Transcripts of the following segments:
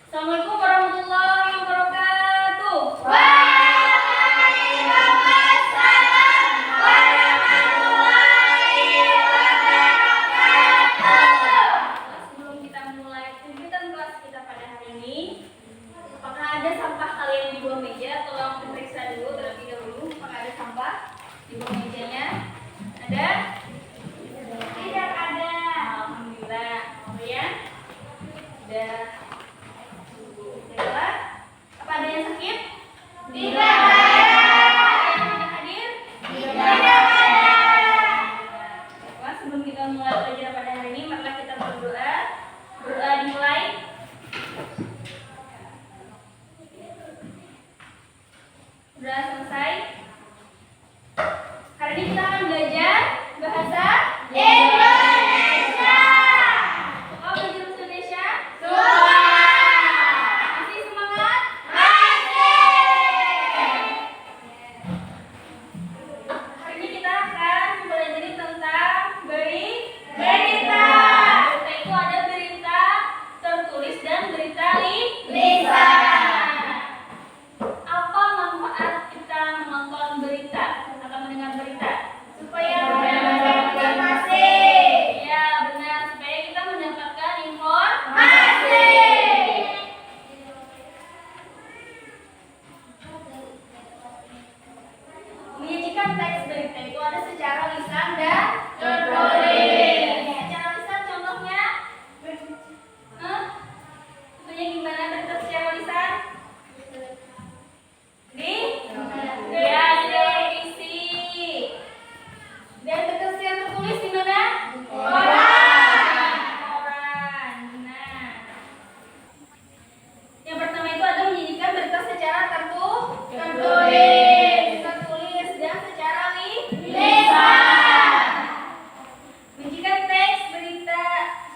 Assalamualaikum warahmatullahi wabarakatuh. Waalaikumsalam warahmatullahi wabarakatuh. Sebelum kita mulai kegiatan kelas kita pada hari ini, apakah ada sampah kalian di bawah meja? Tolong diperiksa dulu terlebih dahulu. Apakah ada sampah di bawah mejanya? Ada? Tidak ada. Alhamdulillah. Kemudian ada. Baiklah. Apa ada yang sakit? Tidak ada. Ada yang tidak hadir? Tidak ada. Baiklah, sebelum kita mulai pelajaran pada hari ini, marilah kita berdoa. Doa dimulai. Sudah selesai. Hari ini kita akan belajar bahasa Indonesia. Suka belajar bahasa Indonesia? Suka. Masih semangat? Masih. Hari ini kita akan mempelajari tentang Berita. Berita itu ada berita tertulis dan berita Lisan. Apa manfaat kita menonton berita atau mendengar berita? Supaya Mendapatkan informasi. Ya, benar, supaya kita mendapatkan informasi. Masih. Menyajikan teks berita itu ada secara lisan dan Tertulis. Secara lisan contohnya? Contohnya gimana berita secara lisan? Di televisi. Dan berita secara tertulis di mana? Koran. Koran. Nah, yang pertama itu ada menyajikan berita secara Tertulis. tertulis dan secara Lisan. menyajikan teks berita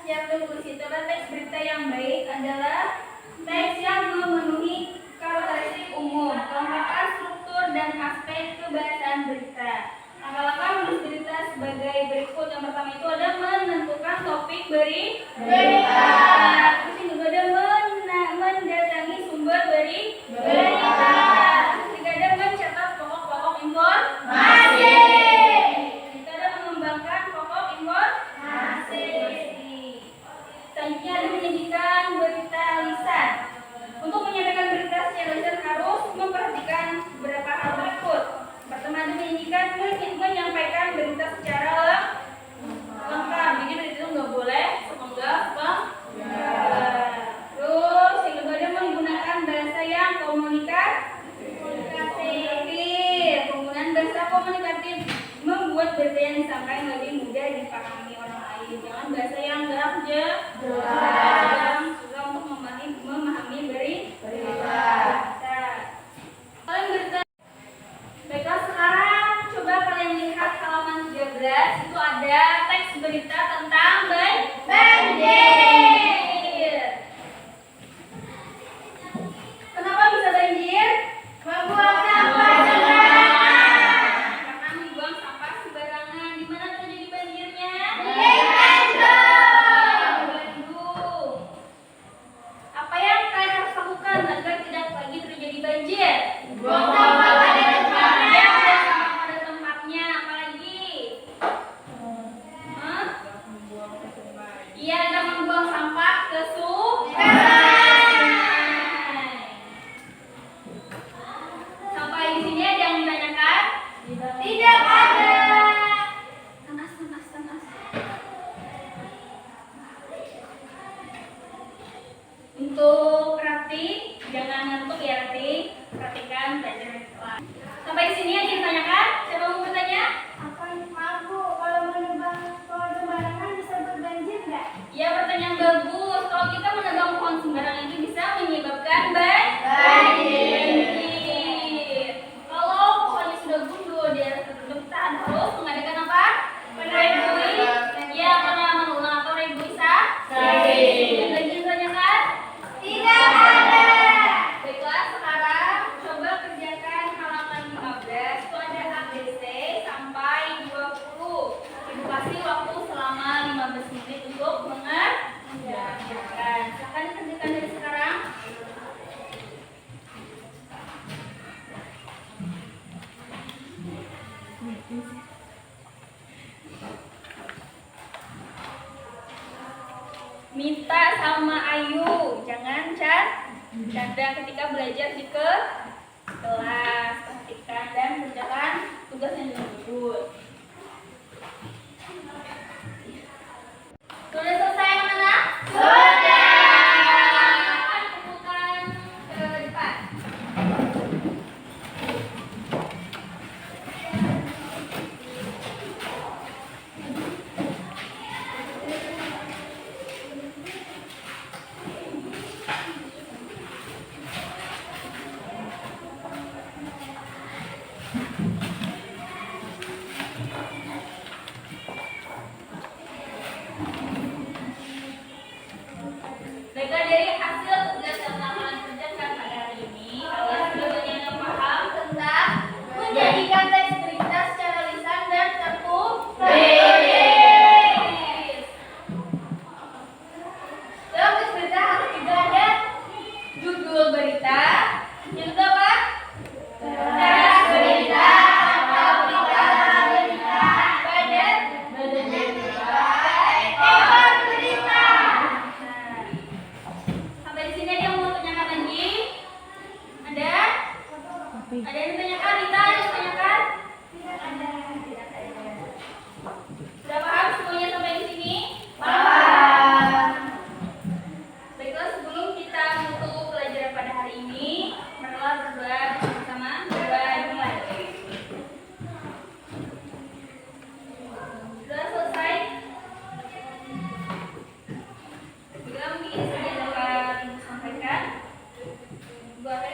secara tertulis itu adalah teks berita yang baik adalah teks yang memenuhi karakteristik umum, kelengkapan struktur dan aspek kebahasaan berita. Langkah-langkah menulis berita sebagai berikut. Yang pertama itu ada menentukan topik Berita. Terus yang kedua ada mendatangi sumber berita. Ketiga ada mencatat pokok-pokok informasi. Masih. Kita ada mengembangkan pokok informasi. Selanjutnya ada menyajikan berita lisan. Untuk menyampaikan berita secara lisan harus memperhatikan beberapa hal berikut. Pertama ada menyampaikan berita secara lengkap. Jadi berita itu nggak boleh sepenggal. Terus yang kedua ada menggunakan bahasa yang komunikatif. Penggunaan bahasa komunikatif membuat berita yang disampaikan lebih mudah dipahami orang lain. Jangan bahasa yang jelas, yang susah untuk memahami berita. Kalian berita. Baiklah, sekarang coba kalian lihat halaman 13. Itu ada teks berita tentang banjir. Kenapa bisa banjir? Membuang sampah sembarangan. Karena membuang sampah sembarangan. Di mana terjadi banjirnya? Di Bandung. Di Bandung. Apa yang kalian harus lakukan agar tidak lagi terjadi banjir? Buang sampah pada tempatnya. Ya, buang sampah pada tempatnya. Apalagi? Iya, kita membuang sampah ke sungai. Sampah di sini ada yang ditanyakan? Tidak ada. Tanas. Untuk Rati, jangan ngantuk ya Rati. Perhatikan pelajaran kelas. Sampai di sini ada yang ditanyakan? Siapa mau bertanya? Maaf Bu, kalau menebang pohon sembarangan bisa berbanjir nggak? Ya, pertanyaan bagus. Kalau kita menebang pohon sembarangan itu bisa menyebabkan Banjir. Kalau pohonnya sudah gundul di atas tertutup, kita harus mengadakan apa? Rebui. Ya, penanaman ulang atau rebuisasi. Ada lagi yang ditanyakan? Tidak ada. Baiklah, sekarang coba kerjakan halaman 15. Itu ada ABC sama Ayu. Jangan canda ketika belajar di kelas. Perhatikan dan kerjakan tugas yang disebut. Sudah selesai anak-anak? Sudah. Kumpulkan ke depan. Baiklah, dari hasil tugas yang kalian kerjakan pada hari ini, kalian sudah banyak yang paham tentang menjadikan teks berita secara lisan dan tertulis. Dalam teks berita harus juga ada judul berita, yang kedua apa? Teks berita atau berita, badan berita, ekor berita. Sampai di sini ada yang mau tanyakan lagi? Ada? Ada yang ditanyakan? Rita, ada yang ditanyakan? Ada. Sudah paham semuanya sampai di sini? Paham. Baiklah, sebelum kita menutup pelajaran pada hari ini, marilah berdoa bersama. Berdoa dimulai. Sudah selesai? Juga mungkin saja dapat Ibu sampaikan. Ibu akan